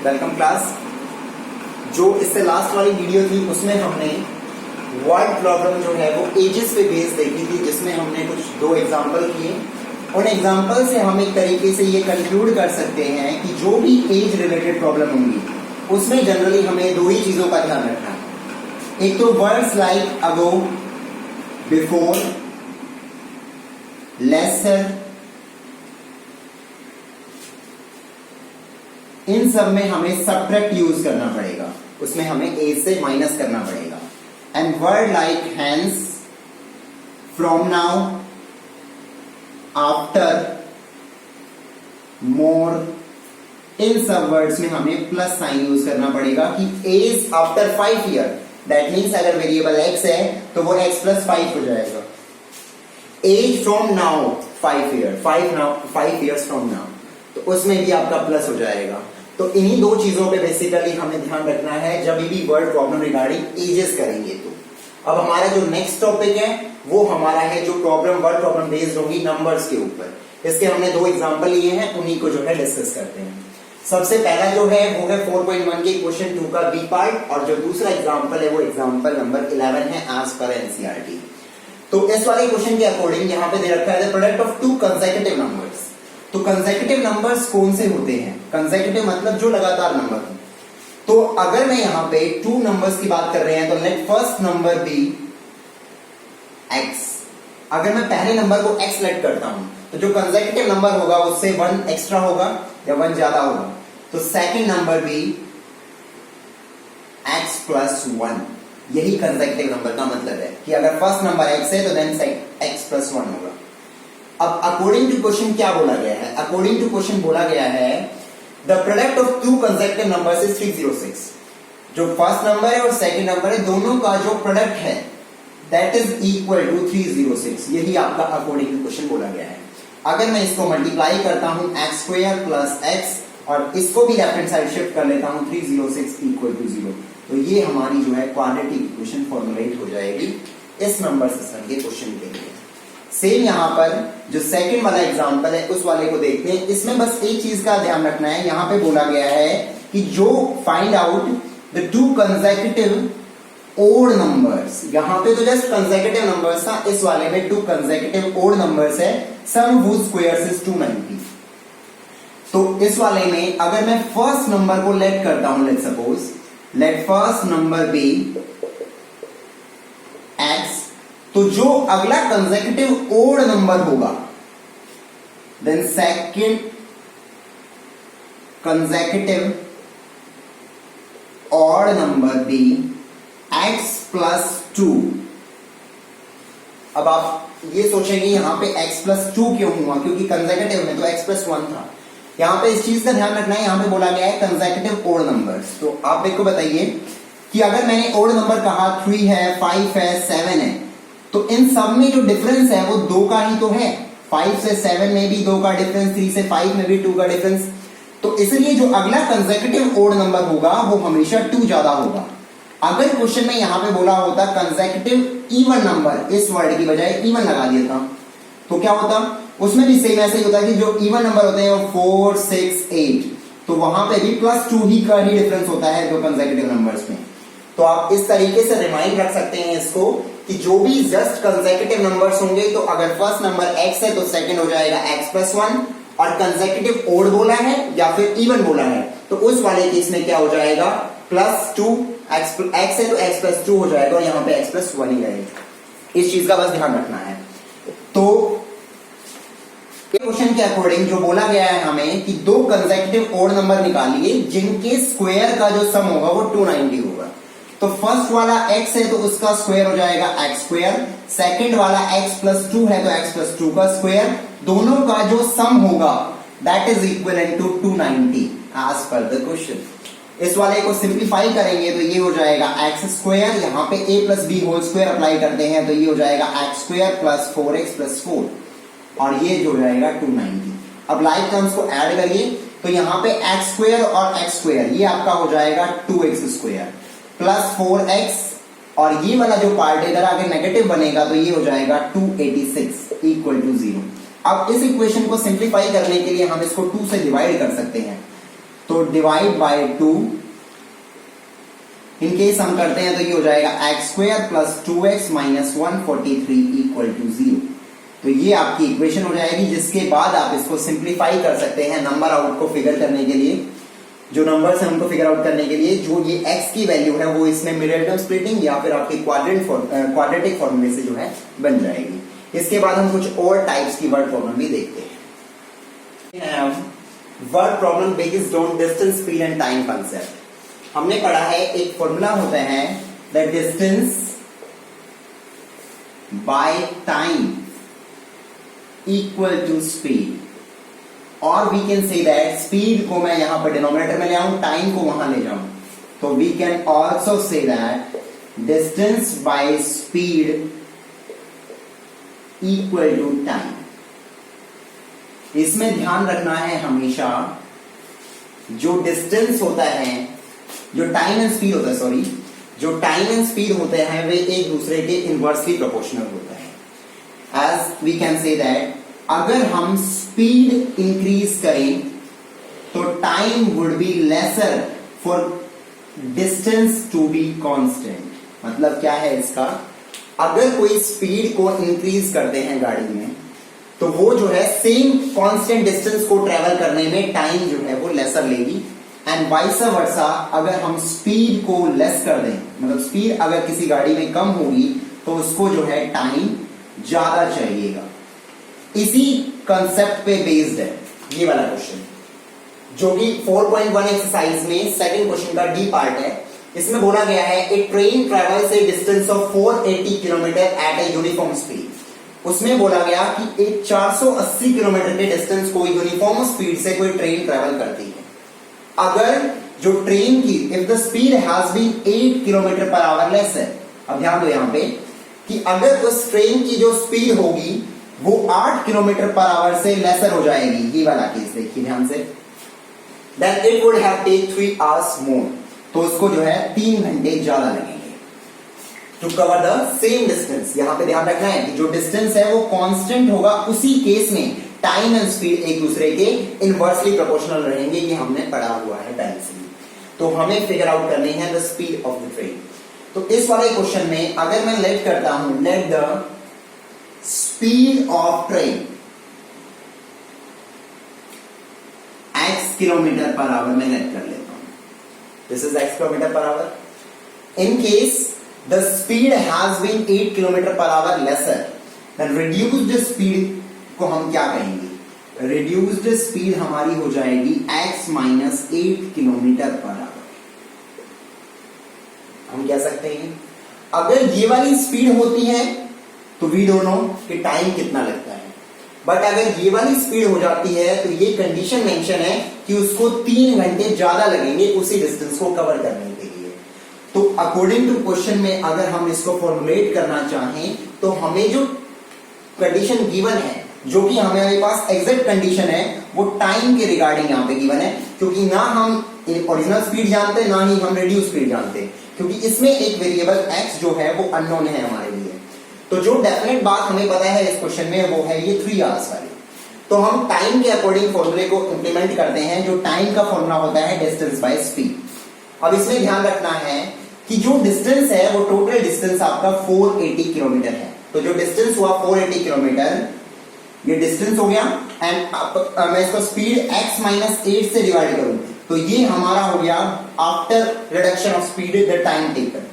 Welcome class. जो इससे last वाली वीडियो थी उसमें हमने वर्ड प्रॉब्लम जो है वो एजेस पे बेस देखी थी, जिसमें हमने कुछ दो एग्जांपल किए। उन एग्जांपल से हम एक तरीके से ये कंक्लूड कर सकते हैं कि जो भी एज रिलेटेड प्रॉब्लम होंगी उसमें जनरली हमें दो ही चीजों का ध्यान रखना है। एक तो वर्ड्स लाइक अगो, बिफोर, लेसर, इन सब में हमें सबट्रैक्ट यूज करना पड़ेगा, उसमें हमें एज से माइनस करना पड़ेगा। And word like hence, from now, after, more, इन सब वर्ड्स में हमें प्लस साइन यूज करना पड़ेगा कि age after 5 year, that means अगर वेरिएबल एक्स है तो वो एक्स प्लस 5 हो जाएगा। Age from now 5 year, 5 years from now, तो उसमें भी आपका प्लस हो जाएगा। तो इन्हीं दो चीजों पे बेसिकली हमें ध्यान रखना है जब भी वर्ड प्रॉब्लम रिगार्डिंग एजेस करेंगे। तो अब हमारा जो नेक्स्ट टॉपिक है वो हमारा है जो वर्ड प्रॉब्लम बेस्ड होगी नंबर्स के ऊपर। इसके हमने दो एग्जांपल लिए हैं, उन्हीं को जो है डिस्कस करते हैं। सबसे पहला जो है वो है 4.1 के क्वेश्चन 2 का बी पार्ट, और जो दूसरा एग्जांपल है वो एग्जांपल नंबर 11 है एज पर एनसीईआरटी। तो इस वाले क्वेश्चन के अकॉर्डिंग यहाँ पे दे रखा है the product of to consecutive numbers. तो कंसेक्यूटिव नंबर्स कौन से होते हैं? कंसेक्यूटिव मतलब जो लगातार नंबर हो। तो अगर मैं यहां पे टू नंबर्स की बात कर रहे हैं तो let first number be x। अगर मैं पहले नंबर को x लेट करता हूं तो जो कंसेक्यूटिव नंबर होगा उससे 1 एक्स्ट्रा होगा या 1 ज्यादा होगा। तो second number be x plus 1, यही कंसेक्यूटिव नंबर का मतलब है कि अगर फर्स्ट नंबर x है तो देन x प्लस 1 होगा। अब अकॉर्डिंग टू क्वेश्चन क्या बोला गया है? अकॉर्डिंग टू क्वेश्चन बोला गया है the product of to consecutive numbers is 306। जो फर्स्ट नंबर है और सेकंड नंबर है दोनों का जो प्रोडक्ट है दैट इज इक्वल टू 306। यही आपका अकॉर्डिंग टू क्वेश्चन बोला गया है। अगर मैं इसको मल्टीप्लाई करता हूं x स्क्वायर प्लस x और इसको भी लेफ्ट हैंड साइड शिफ्ट कर लेता हूं 306 इक्वल टू 0, तो ये हमारी जो है क्वाड्रेटिक इक्वेशन फॉर्मुलेट हो जाएगी इस नंबर सिस्टम के क्वेश्चन के लिए। सेम यहां पर जो सेकंड वाला एग्जांपल है उस वाले को देखते हैं। इसमें बस एक चीज का ध्यान रखना है, यहां पे बोला गया है कि जो find out the two consecutive odd numbers. यहां पे तो जस्ट कंसेक्यूटिव नंबर्स था, इस वाले में टू कंसेक्यूटिव ओड नंबर्स है, सम हुज स्क्वायर्स इज 290। तो इस वाले में अगर मैं फर्स्ट नंबर को लेट करता हूं, let suppose let first number be x, तो जो अगला कंसेक्यूटिव ओड नंबर होगा then second consecutive odd number be x plus 2। अब आप ये सोचेंगे यहां पे x प्लस 2 क्यों हुआ? क्योंकि कंसेक्यूटिव में तो x प्लस 1 था। यहां पे इस चीज का ध्यान रखना है, यहां पे बोला गया है कंसेक्यूटिव ओड नंबर्स। तो आप देखो बताइए कि अगर मैंने ओड नंबर कहा 3 है, 5 है, 7 है, तो इन सब में जो डिफरेंस है वो 2 का ही तो है। 5 से 7 में भी 2 का डिफरेंस, 3 से 5 में भी 2 का डिफरेंस। तो इसलिए जो अगला कंसेक्यूटिव ओड नंबर होगा वो हमेशा 2 ज्यादा होगा। अगर क्वेश्चन में यहां पे बोला होता कंसेक्यूटिव इवन नंबर, इस वर्ड की बजाय इवन लगा दिया था, तो क्या होता? उसमें भी सेम ऐसे ही होता कि जो इवन नंबर होते हैं वो 4, 6, 8, तो वहां पे भी प्लस 2 ही का ही डिफरेंस होता है दो कंसेक्यूटिव नंबर्स में। तो आप इस तरीके से रिमाइंड रख सकते हैं इसको कि जो भी जस्ट कंसेक्यूटिव नंबर्स होंगे, तो अगर फर्स्ट नंबर x है तो सेकंड हो जाएगा x प्लस 1, और कंसेक्यूटिव ओड बोला है या फिर इवन बोला है तो उस वाले केस में क्या हो जाएगा? प्लस 2, x है तो x प्लस 2 हो जाएगा और यहां पे x प्लस 1 ही रहेगा। इस चीज का बस ध्यान रखना है। तो क्वेश्चन के अकॉर्डिंग जो बोला गया है हमें कि दो कंसेक्यूटिव ओड नंबर निकालिए जिनके स्क्वायर का जो सम होगा वो 290 होगा। तो फर्स्ट वाला x है तो उसका स्क्वायर हो जाएगा x स्क्वायर, सेकंड वाला x प्लस 2 है तो x प्लस 2 का स्क्वायर, दोनों का जो सम होगा that is equivalent to 290 as per the question. इस वाले को सिंप्लीफाई करेंगे तो ये हो जाएगा x स्क्वायर, यहाँ पे a plus b whole square apply करते हैं तो ये हो जाएगा x square plus 4x plus 4, और ये जो हो जाएगा 290। अब लाइक टर्म्स को ऐड करिए तो यहाँ पे x स्क्वायर और x स्क्वायर ये आपका हो जाएगा 2x स्क्वायर प्लस 4x, और ये वाला जो पार्ट इधर आगे नेगेटिव बनेगा तो ये हो जाएगा 286 इक्वल टू 0। अब इस इक्वेशन को सिंप्लीफाई करने के लिए हम इसको 2 से डिवाइड कर सकते हैं। तो डिवाइड बाय 2, इन केस हम करते हैं तो ये हो जाएगा x² plus 2x minus 143 equal to 0। तो ये आपकी इक्वेशन हो जाएगी, जिसके बाद आप इसको सिंप्लीफाई कर सकते हैं नंबर आउट को फिगर करने के लिए। जो नंबर्स हैं उनको फिगर आउट करने के लिए जो ये x की वैल्यू है वो इसमें मिडिल टर्म स्प्लिटिंग या फिर आपके क्वाड्रेटिक फॉर्मूले से जो है बन जाएगी। इसके बाद हम कुछ और टाइप्स की वर्ड प्रॉब्लम भी देखते हैं। Word problem based on distance, speed and time concept. हमने पढ़ा है एक फॉर्मूला होता है that distance by time equal to speed, और we can say that speed को मैं यहां पर डिनोमिनेटर में ले आऊं, टाइम को वहां ले जाऊं, तो we can also say that distance by speed equal to time. इसमें ध्यान रखना है हमेशा जो डिस्टेंस होता है, जो टाइम एंड स्पीड होता है, सॉरी, जो टाइम एंड स्पीड होते हैं वे एक दूसरे के इनवर्सली प्रोपोर्शनल होता है। As we can say that अगर हम स्पीड इंक्रीज करें तो time would be lesser for distance to be constant. मतलब क्या है इसका, अगर कोई स्पीड को इंक्रीज करते हैं गाड़ी में तो वो जो है सेम कांस्टेंट डिस्टेंस को ट्रेवल करने में टाइम जो है वो लेसर लेगी, एंड वाइस वर्सा अगर हम स्पीड को लेस कर दें, मतलब स्पीड अगर किसी गाड़ी में कम होगी तो उसको जो है टाइम ज्यादा चाहिएगा। इसी कंसेप्ट पे बेस्ड है ये वाला क्वेश्चन, जो कि 4.1 एक्सरसाइज में सेकंड क्वेश्चन का डी पार्ट है। इसमें बोला गया है a train travels a distance of 480 kilometre at a uniform speed. उसमें बोला गया कि एक 480 किलोमीटर के डिस्टेंस को यूनिफॉर्म स्पीड से कोई ट्रेन ट्रेवल करती है। अगर जो ट्रेन की if the speed has been 8 kilometre per hour less है, अब ध्यान दो यहां पे कि अगर उस ट्रेन की जो स्पीड होगी वो 8 किलोमीटर पर आवर से लेसर हो जाएगी, ये वाला केस देखिए ध्यान से, then it would have take 3 hours more, तो उसको जो है 3 घंटे ज्यादा लगेंगे to cover the same distance. यहां पे ध्यान रखना है कि जो डिस्टेंस है वो कांस्टेंट होगा, उसी केस में टाइम एंड स्पीड एक दूसरे के इनवर्सली प्रोपोर्शनल रहेंगे, ये हमने पढ़ा हुआ है पहले से। तो हमें फिगर आउट करनी है the speed of the train. तो इस वाले क्वेश्चन में अगर मैं लेट करता हूं, let the speed of train x kilometre per hour में लेट कर लेता हूं, this is x kilometre per hour. In case the speed has been 8 kilometre per hour lesser, then reduced speed को हम क्या कहेंगे, रिड्यूस्ड स्पीड हमारी हो जाएगी x minus 8 kilometre per our. हम कह सकते हैं अगर ये वाली स्पीड होती है तो वी डोंट नो कि टाइम कितना लगता है, बट अगर ये वाली स्पीड हो जाती है तो ये कंडीशन मेंशन है कि उसको 3 घंटे ज्यादा लगेंगे उसी डिस्टेंस को कवर करने के लिए। तो अकॉर्डिंग टू क्वेश्चन में अगर हम इसको फॉर्मुलेट करना चाहें तो हमें जो कंडीशन गिवन है, जो कि हमारे पास एग्जैक्ट कंडीशन है, वो टाइम के रिगार्डिंग यहां पे गिवन है, क्योंकि ना हम ओरिजिनल स्पीड जानते ना ही हम रिड्यूस स्पीड जानते, क्योंकि इसमें एक वेरिएबल x जो है वो अननोन है हमारे लिए। तो जो डेफिनेट बात हमें पता है इस क्वेश्चन में वो है ये 3 आवर्स वाली। तो हम टाइम के अकॉर्डिंग फॉर्मूले को इंप्लीमेंट करते हैं, जो टाइम का फॉर्मूला होता है डिस्टेंस बाय स्पीड। अब इसमें ध्यान रखना है कि जो डिस्टेंस है वो टोटल डिस्टेंस आपका 480 किलोमीटर है। तो जो डिस्टेंस हुआ 480 किलोमीटर, ये डिस्टेंस हो गया, एंड मैं इसको स्पीड x माइनस 8 से डिवाइड करूं तो ये हमारा हो गया after reduction of speed the time taken.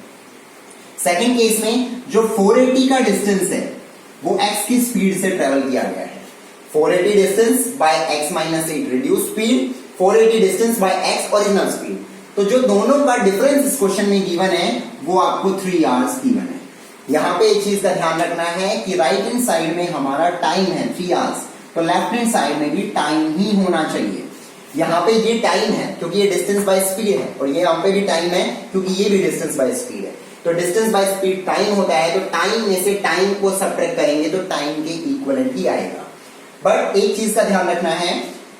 Second case में जो 480 का डिस्टेंस है वो x की स्पीड से ट्रेवल किया गया है। 480 distance by x minus 8 reduce speed, 480 distance by x original speed. तो जो दोनों का डिफरेंस इस क्वेश्चन में गिवन है वो आपको 3 आवर्स गिवन है। यहां पे एक चीज का ध्यान रखना है कि राइट हैंड साइड में हमारा टाइम है 3 आवर्स, तो लेफ्ट हैंड साइड में भी टाइम ही होना चाहिए। यहां पे ये टाइम है क्योंकि ये डिस्टेंस बाय स्पीड है, और ये यहां पे भी टाइम है क्योंकि ये भी डिस्टेंस बाय स्पीड है। तो डिस्टेंस बाय स्पीड टाइम होता है, तो टाइम में से टाइम को सबट्रैक्ट करेंगे तो टाइम के इक्विवेलेंट ही आएगा। बट एक चीज का ध्यान रखना है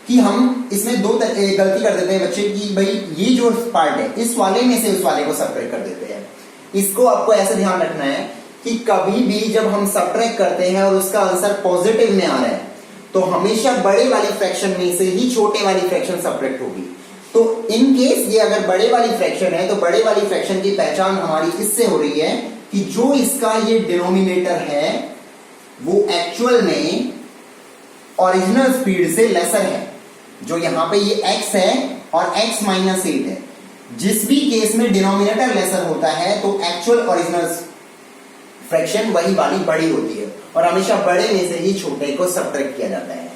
कि हम इसमें दो गलती कर देते हैं बच्चे की, भाई ये जो पार्ट है इस वाले में से उस वाले को सबट्रैक्ट कर देते हैं। इसको आपको ऐसे ध्यान रखना है कि कभी भी जब हम सबट्रैक्ट करते हैं और उसका आंसर पॉजिटिव में आ रहा है तो हमेशा बड़े वाले फ्रैक्शन में से ही छोटे वाली फ्रैक्शन सबट्रैक्ट होगी। तो इन केस ये अगर बड़े वाली फ्रैक्शन है तो बड़े वाली फ्रैक्शन की पहचान हमारी इससे हो रही है कि जो इसका ये डिनोमिनेटर है वो एक्चुअल में ओरिजिनल स्पीड से लेसर है। जो यहां पे ये x है और x माइनस 8 है, जिस भी केस में डिनोमिनेटर लेसर होता है तो एक्चुअल ओरिजिनल फ्रैक्शन वही वाली बड़ी होती है और हमेशा बड़े में से ही छोटे को सबट्रैक्ट किया जाता है।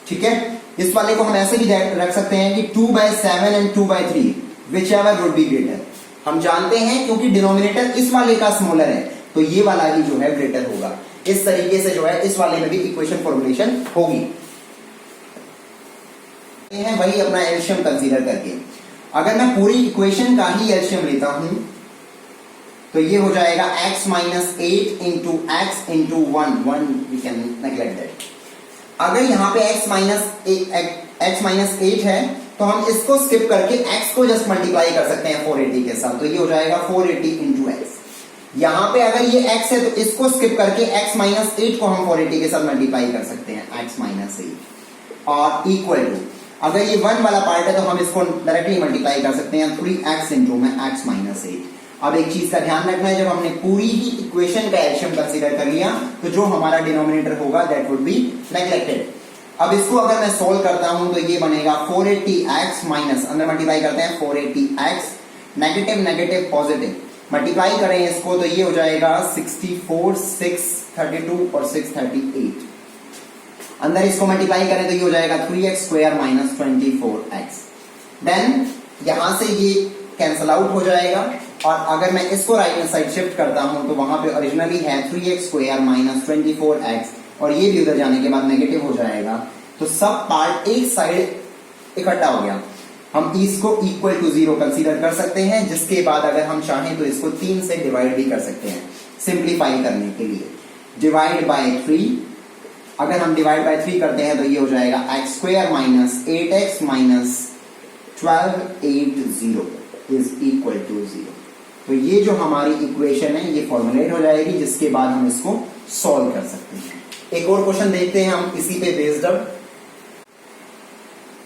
ठीक है, इस वाले को हम ऐसे भी रख सकते हैं कि 2/7 and 2/3 which ever would be greater. हम जानते हैं क्योंकि डिनोमिनेटर इस वाले का स्मॉलर है तो ये वाला ही जो है ग्रेटर होगा। इस तरीके से जो है इस वाले में भी इक्वेशन फॉर्मुलेशन होगी। है वही अपना एलसीएम कंसीडर करके अगर मैं पूरी इक्वेशन का ही एलसीएम लेता हूं तो ये हो जाएगा x minus 8 into x into 1 we can neglect that. अगर यहां पे x माइनस 8 है तो हम इसको स्किप करके x को जस्ट मल्टीप्लाई कर सकते हैं 480 के साथ, तो ये हो जाएगा 480 इंटू एक्स। यहां पे अगर ये x है तो इसको स्किप करके x माइनस 8 को हम 480 के साथ मल्टीप्लाई कर सकते हैं x माइनस 8 और इक्वल टू अगर ये 1 वाला पार्ट है तो हम इसको डायरेक्टली मल्टीप्लाई कर सकते हैं 3x इंटू में x माइनस 8। अब एक चीज का ध्यान रखना है, जब हमने पूरी ही इक्वेशन का एलसीएम कंसीडर कर लिया तो जो हमारा डिनोमिनेटर होगा दैट वुड बी नेग्लेक्टेड। अब इसको अगर मैं सोल्व करता हूं तो ये बनेगा 480x माइनस, अंदर मल्टीप्लाई करते हैं 480x, negative negative positive, multiply करें इसको तो ये हो जाएगा 64, 632 और 638। अंदर इसको मल्टीप्लाई करें तो ये हो जाएगा 3x square minus 24x। Then यहां से ये कैंसल आउट हो जाएगा और अगर मैं इसको राइट हैंड साइड शिफ्ट करता हूं तो वहां पे ओरिजिनली है 3x स्क्वायर माइनस 24x और ये भी उधर जाने के बाद नेगेटिव हो जाएगा। तो सब पार्ट एक साइड इकट्ठा हो गया। हम इसको इक्वल टू 0 कंसीडर कर सकते हैं, जिसके बाद अगर हम चाहें तो इसको 3 से डिवाइड भी कर सकते हैं सिंप्लीफाई करने के लिए। डिवाइड बाय 3, अगर हम डिवाइड बाय 3 करते हैं तो ये हो जाएगा x square minus 8x minus 1280 is equal to 0। तो ये जो हमारी इक्वेशन है ये फॉर्मुलेट हो जाएगी, जिसके बाद हम इसको सॉल्व कर सकते हैं। एक और क्वेश्चन देखते हैं हम इसी पे बेस्ड।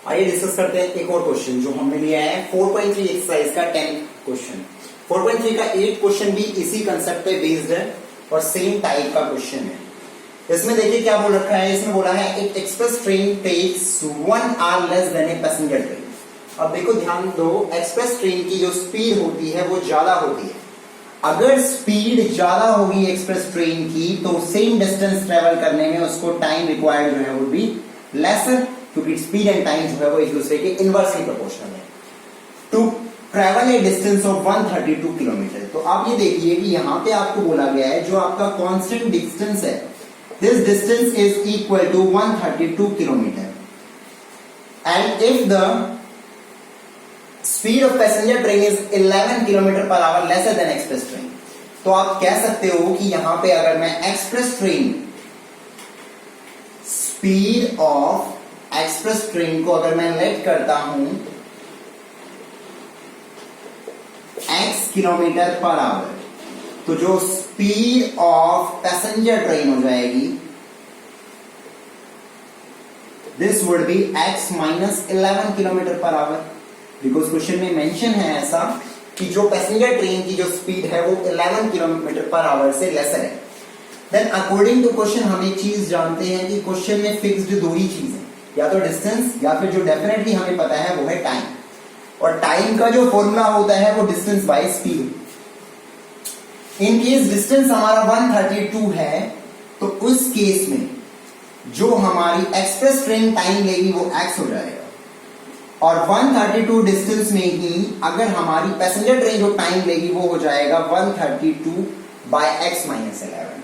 आइए डिस्कस करते हैं एक और क्वेश्चन जो हमने लिया है 4.3 एक्सरसाइज का 10th क्वेश्चन। 4.3 का 8 क्वेश्चन भी इसी कंसेप्ट पे बेस्ड है और सेम टाइप का क्वेश्चन है। इसमें देखिए क्या बोल रखा है, इसमें बोला है एक express train takes 1 hour less than a passenger train. अब देखो ध्यान दो, एक्सप्रेस ट्रेन की जो स्पीड होती है वो ज्यादा होती है। अगर स्पीड ज्यादा होगी एक्सप्रेस ट्रेन की तो सेम डिस्टेंस ट्रेवल करने में उसको टाइम रिक्वायर्ड जो है वो भी लेसर, क्योंकि स्पीड एंड टाइम जो है वो एक दूसरे के इनवर्सली प्रोपोर्शनल है। To travel a distance of 132 kilometre. तो आप ये देखिए कि यहां पे आपको बोला गया है जो आपका कांस्टेंट डिस्टेंस है, this distance is equal to 132 kilometer and if the speed of passenger train is 11 kilometer per hour lesser than express train, तो आप कह सकते हो कि यहां पे अगर मैं express train speed of express train को अगर मैं लेट करता हूं x किलोमीटर पर आवर, तो जो स्पीड ऑफ पैसेंजर ट्रेन हो जाएगी this would be x minus 11 kilometre per our. Because question में मेंशन है ऐसा कि जो पैसेंजर ट्रेन की जो स्पीड है वो 11 किलोमीटर पर आवर से लेसर है। देन अकॉर्डिंग टू क्वेश्चन हम एक चीज जानते हैं कि क्वेश्चन में फिक्स्ड दो ही चीज है, या तो डिस्टेंस या फिर जो डेफिनेटली हमें पता है वो है टाइम, और टाइम का जो फॉर्मूला होता है वो distance by speed. In case distance हमारा 132 है तो उस केस में जो हमारी एक्सप्रेस ट्रेन टाइम लेगी वो x हो जाएगा, और 132 डिस्टेंस में ही अगर हमारी पैसेंजर ट्रेन जो टाइम लेगी वो हो जाएगा 132 बाय x माइनस 11।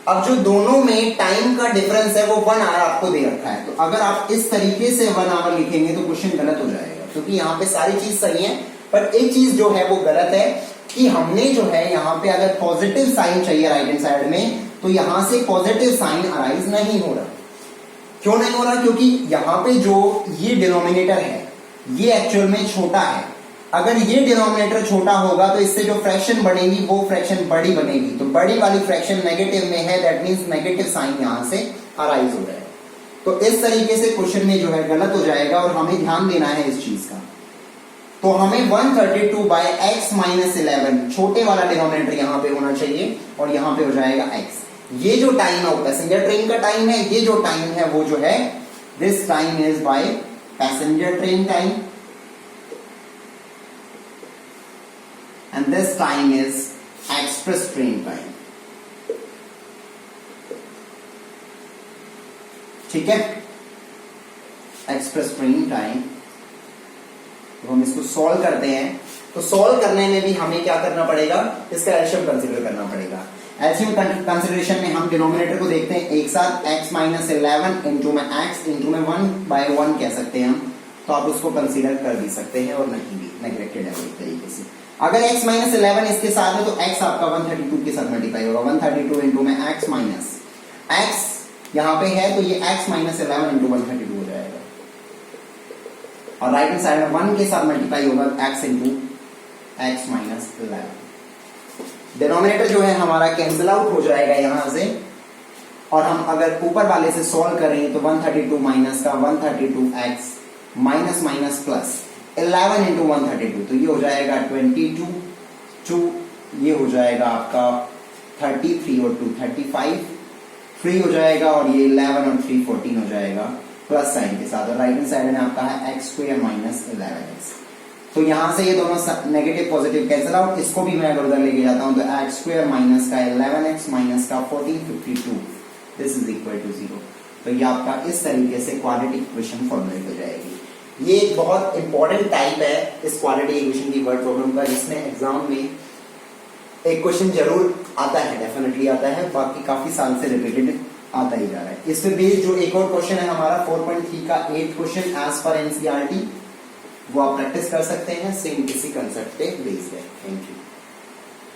अब जो दोनों में टाइम का डिफरेंस है वो 1 आवर आपको दे रखा है, तो अगर आप इस तरीके से 1 आवर लिखेंगे तो क्वेश्चन गलत हो जाएगा, क्योंकि यहाँ पे सारी चीज सही है पर एक चीज जो है वो गलत है कि हमने जो है यहाँ पे अगर पॉजिटिव साइन चाहिए राइट हैंड साइड में तो यहां से पॉजिटिव साइन अराइज नहीं हो रहा। क्यों नहीं हो रहा? क्योंकि यहां पे जो ये डिनोमिनेटर है ये एक्चुअल में छोटा है। अगर ये डिनोमिनेटर छोटा होगा तो इससे जो फ्रैक्शन बनेगी वो फ्रैक्शन बड़ी बनेगी, तो बड़ी वाली फ्रैक्शन नेगेटिव में है, दैट मींस नेगेटिव साइन यहां से अराइज हो रहा है। तो इस तरीके से क्वेश्चन में जो है गलत हो जाएगा और हमें ध्यान देना है इस चीज का। तो हमें 132 बाय x माइनस 11 छोटे वाला डिनोमिनेटर यहां पे होना चाहिए और यहां पे हो जाएगा x। ये जो टाइम है वो पैसेंजर ट्रेन का टाइम है, ये जो टाइम है वो जो है this time is by passenger train time and this time is express train time। ठीक है, एक्सप्रेस ट्रेन टाइम। तो हम इसको सॉल्व करते हैं, तो सॉल्व करने में भी हमें क्या करना पड़ेगा, इसका एलसीएम कंसीडर करना पड़ेगा। एलसीएम कंसीडरेशन में हम डिनोमिनेटर को देखते हैं एक साथ, x माइनस 11 इंटू में x इंटू में 1/1 कह सकते हैं हम, तो आप उसको कंसीडर कर भी सकते हैं और नहीं भी, नेग्लेक्टेड है एक तरीके से। अगर x माइनस 11 इसके साथ है तो x आपका 132 के साथ मल्टीप्लाई होगा, 132 इंटू में x माइनस x यहां पे है तो ये x माइनस 11 इंटू 132 हो जाएगा, और राइट हैंड साइड में 1 के साथ मल्टीप्लाई होगा x into x minus 11। Denominator जो है हमारा कैंसिल आउट हो जाएगा यहां से, और हम अगर ऊपर वाले से सॉल्व करें तो 132 माइनस का 132x minus minus plus 11 into 132, तो ये हो जाएगा 22, 2 ये हो जाएगा आपका 33 और 2 35, 3 हो जाएगा, और ये 11 और 3 14 हो जाएगा प्लस साइन के साथ, और राइट हैंड साइड में आपका है x स्क्वायर माइनस 11x। तो यहां से ये दोनों नेगेटिव पॉजिटिव कैंसिल आउट, इसको भी मैं अगर उधर लेके जाता हूं तो x स्क्वायर माइनस का 11x माइनस का 14 52 दिस इज इक्वल टू 0। तो ये आपका इस तरीके से क्वाड्रेटिक इक्वेशन फॉर्मुलेट हो जाएगी। ये एक बहुत इंपॉर्टेंट टाइप है इस क्वाड्रेटिक इक्वेशन की वर्ड प्रॉब्लम का, जिसमें एग्जाम में एक क्वेश्चन जरूर आता है, डेफिनेटली आता है, बाकी काफी साल से रिपीटेड आता ही जा रहा है। इस पे बेस्ड जो एक और क्वेश्चन है हमारा 4.3 का 8th question as per NCERT, वो आप प्रैक्टिस कर सकते हैं, सेम इसी कंसेप्ट पे बेस्ड है। Thank you.